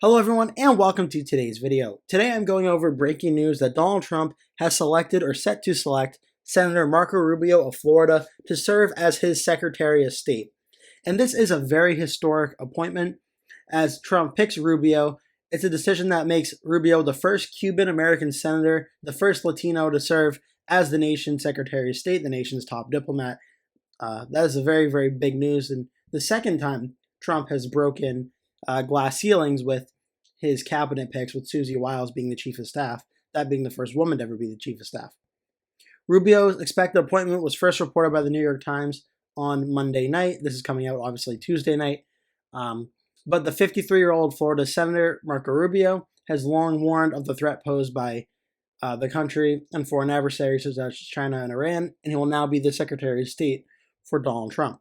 Hello everyone and welcome to today's video. Today I'm going over breaking news that Donald Trump has selected or set to select Senator Marco Rubio of Florida to serve as his Secretary of State. And this is a very historic appointment as Trump picks Rubio. It's a decision that makes Rubio the first Cuban-American senator, the first Latino to serve as the nation's Secretary of State, the nation's top diplomat. That is a very, very big news, and the second time Trump has broken glass ceilings with his cabinet picks, with Susie Wiles being the chief of staff, that being the first woman to ever be the chief of staff. Rubio's expected appointment was first reported by the New York Times on Monday night. This is coming out obviously Tuesday night. But the 53-year-old Florida Senator Marco Rubio has long warned of the threat posed by the country and foreign adversaries such as China and Iran, and he will now be the Secretary of State for Donald Trump.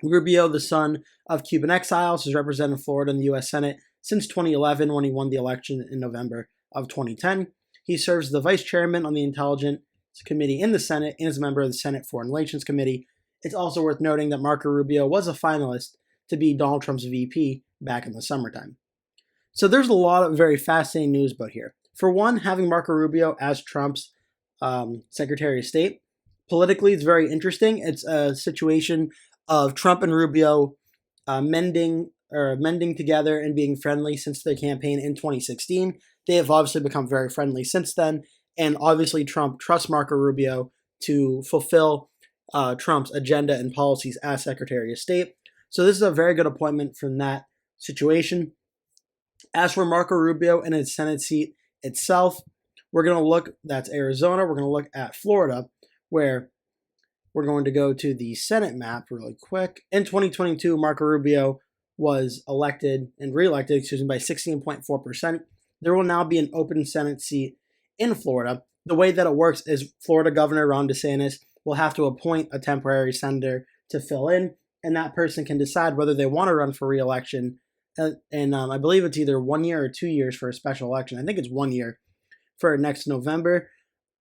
Rubio, the son of Cuban exiles, has represented Florida in the U.S. Senate since 2011 when he won the election in November of 2010. He serves as the vice chairman on the Intelligence Committee in the Senate and is a member of the Senate Foreign Relations Committee. It's also worth noting that Marco Rubio was a finalist to be Donald Trump's VP back in the summertime. So there's a lot of very fascinating news about here. For one, having Marco Rubio as Trump's Secretary of State, politically it's very interesting. It's a situation of Trump and Rubio mending together and being friendly since their campaign in 2016. They have obviously become very friendly since then, and obviously Trump trusts Marco Rubio to fulfill Trump's agenda and policies as Secretary of State. So this is a very good appointment from that situation. As for Marco Rubio and his Senate seat itself, we're going to look, that's Arizona, we're going to look at Florida, where we're going to go to the Senate map really quick. In 2022, Marco Rubio was elected and reelected, by 16.4%. There will now be an open Senate seat in Florida. The way that it works is Florida Governor Ron DeSantis will have to appoint a temporary senator to fill in, and that person can decide whether they want to run for reelection. And I believe it's either 1 year or 2 years for a special election. I think it's 1 year for next November.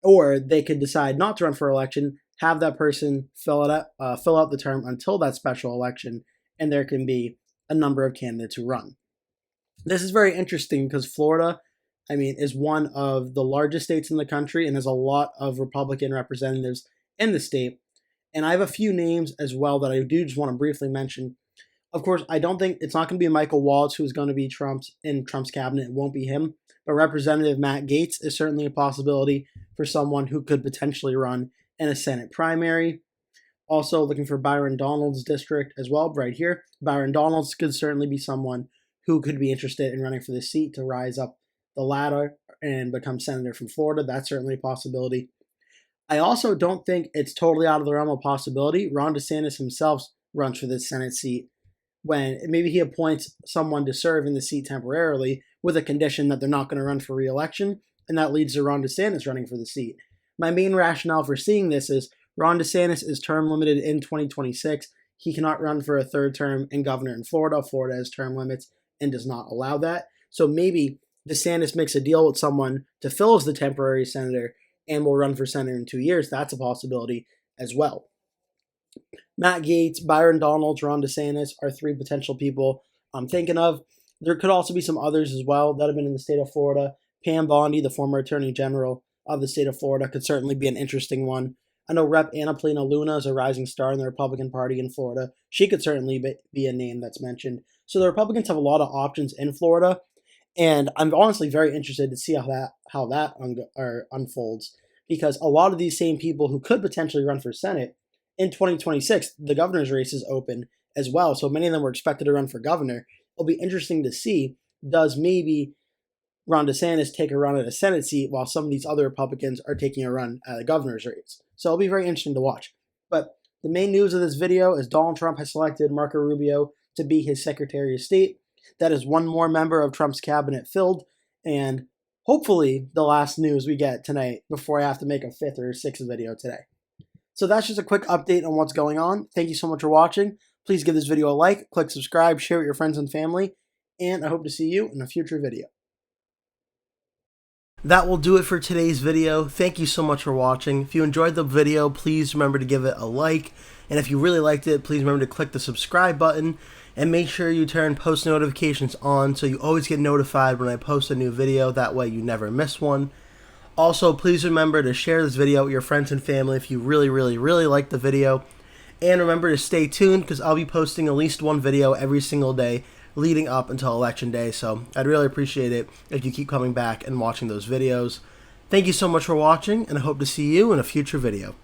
Or they could decide not to run for election, have that person fill out the term until that special election, and there can be a number of candidates who run. This is very interesting because Florida, is one of the largest states in the country and has a lot of Republican representatives in the state. And I have a few names as well that I do just want to briefly mention. Of course, I don't think it's not going to be Michael Waltz who's going to be in Trump's cabinet. It won't be him. But Representative Matt Gaetz is certainly a possibility for someone who could potentially run in a Senate primary. Also looking for Byron Donalds' district as well, right here. Byron Donalds could certainly be someone who could be interested in running for this seat to rise up the ladder and become senator from Florida. That's certainly a possibility. I also don't think it's totally out of the realm of possibility. Ron DeSantis himself runs for this Senate seat when maybe he appoints someone to serve in the seat temporarily with a condition that they're not going to run for re-election, and that leads to Ron DeSantis running for the seat. My main rationale for seeing this is Ron DeSantis is term limited in 2026. He cannot run for a third term in governor in Florida. Florida has term limits and does not allow that. So maybe DeSantis makes a deal with someone to fill as the temporary senator and will run for senator in 2 years. That's a possibility as well. Matt Gaetz, Byron Donalds, Ron DeSantis are three potential people I'm thinking of. There could also be some others as well that have been in the state of Florida. Pam Bondi, the former Attorney General of the state of Florida, could certainly be an interesting one. I know Rep. Anna Paulina Luna is a rising star in the Republican Party in Florida. She could certainly be a name that's mentioned. So the Republicans have a lot of options in Florida, and I'm honestly very interested to see how that unfolds, because a lot of these same people who could potentially run for Senate in 2026, the governor's race is open as well, so many of them were expected to run for governor. It'll be interesting to see, does maybe Ron DeSantis take a run at a Senate seat while some of these other Republicans are taking a run at the governor's race? So it'll be very interesting to watch. But the main news of this video is Donald Trump has selected Marco Rubio to be his Secretary of State. That is one more member of Trump's cabinet filled, and hopefully the last news we get tonight before I have to make a fifth or sixth video today. So that's just a quick update on what's going on. Thank you so much for watching. Please give this video a like, click subscribe, share with your friends and family, and I hope to see you in a future video. That will do it for today's video. Thank you so much for watching. If you enjoyed the video, please remember to give it a like. And if you really liked it, please remember to click the subscribe button And make sure you turn post notifications on so you always get notified when I post a new video. That way you never miss one. Also, please remember to share this video with your friends and family if you really like the video. And remember to stay tuned because I'll be posting at least one video every single day leading up until Election Day. So I'd really appreciate it if you keep coming back and watching those videos. Thank you so much for watching, and I hope to see you in a future video.